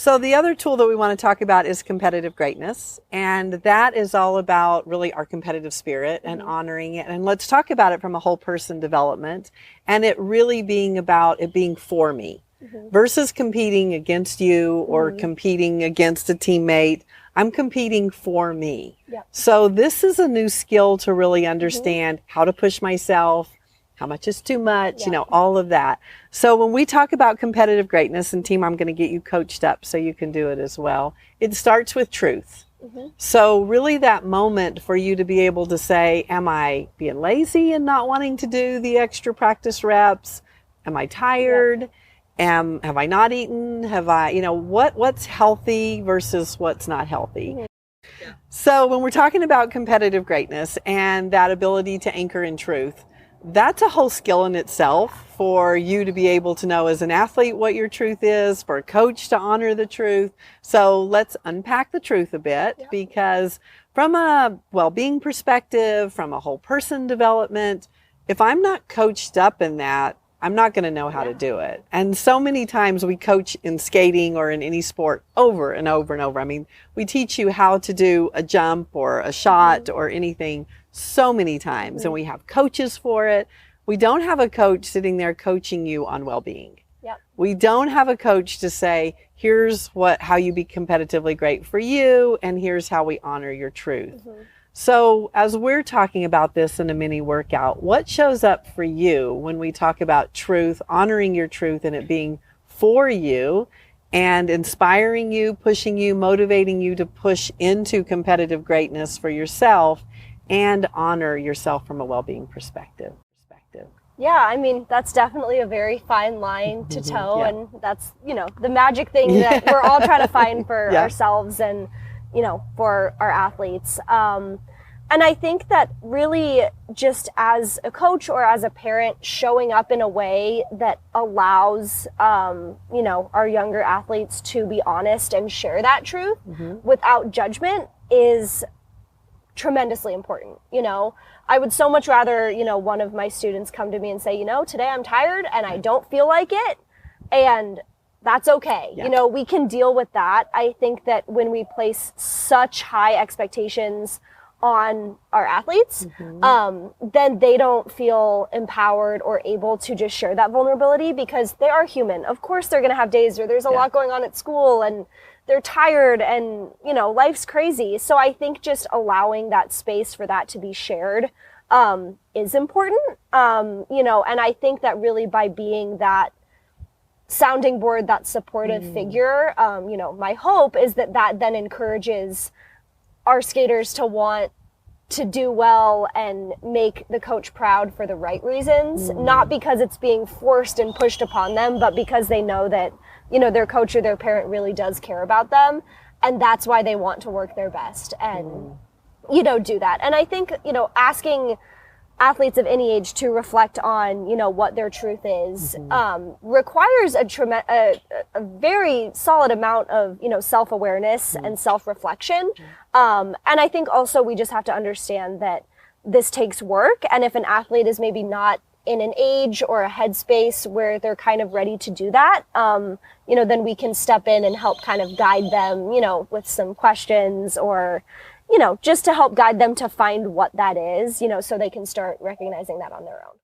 So the other tool that we want to talk about is competitive greatness. And that is all about really our competitive spirit and honoring it. And let's talk about it from a whole person development and it really being about it being for me versus competing against you or competing against a teammate. I'm competing for me. Yep. So this is a new skill to really understand how to push myself, how much is too much, you know, all of that. So when we talk about competitive greatness, and team, I'm going to get you coached up so you can do it as well. It starts with truth. So really that moment for you to be able to say, am I being lazy and not wanting to do the extra practice reps? Am I tired? Have I not eaten? Have I, you know, what's healthy versus what's not healthy? So when we're talking about competitive greatness and that ability to anchor in truth, that's a whole skill in itself for you to be able to know as an athlete what your truth is, for a coach to honor the truth. So let's unpack the truth a bit because from a well-being perspective, from a whole person development, if I'm not coached up in that, I'm not going to know how to do it. And so many times we coach in skating or in any sport over and over and over. I mean, we teach you how to do a jump or a shot or anything so many times, and we have coaches for it. We don't have a coach sitting there coaching you on well-being. We don't have a coach to say, here's how you be competitively great for you, and here's how we honor your truth. So as we're talking about this in a mini workout, what shows up for you when we talk about truth, honoring your truth and it being for you and inspiring you, pushing you, motivating you to push into competitive greatness for yourself and honor yourself from a well-being perspective? Yeah, I mean, that's definitely a very fine line to toe. And that's, you know, the magic thing that we're all trying to find for ourselves and, you know, for our athletes. And I think that really just as a coach or as a parent, showing up in a way that allows, you know, our younger athletes to be honest and share that truth without judgment is tremendously important. You know, I would so much rather, you know, one of my students come to me and say, you know, today I'm tired and I don't feel like it. And that's okay. You know, we can deal with that. I think that when we place such high expectations on our athletes, then they don't feel empowered or able to just share that vulnerability because they are human. Of course, they're going to have days where there's a lot going on at school and they're tired and, you know, life's crazy. So I think just allowing that space for that to be shared is important. You know, and I think that really by being that sounding board, that supportive figure, you know, my hope is that that then encourages our skaters to want to do well and make the coach proud for the right reasons, not because it's being forced and pushed upon them, but because they know that, you know, their coach or their parent really does care about them. And that's why they want to work their best and, you know, do that. And I think, you know, asking athletes of any age to reflect on, you know, what their truth is, requires a very solid amount of, you know, self-awareness and self-reflection. And I think also we just have to understand that this takes work. And if an athlete is maybe not in an age or a headspace where they're kind of ready to do that, you know, then we can step in and help kind of guide them, you know, with some questions or, you know, just to help guide them to find what that is, you know, so they can start recognizing that on their own.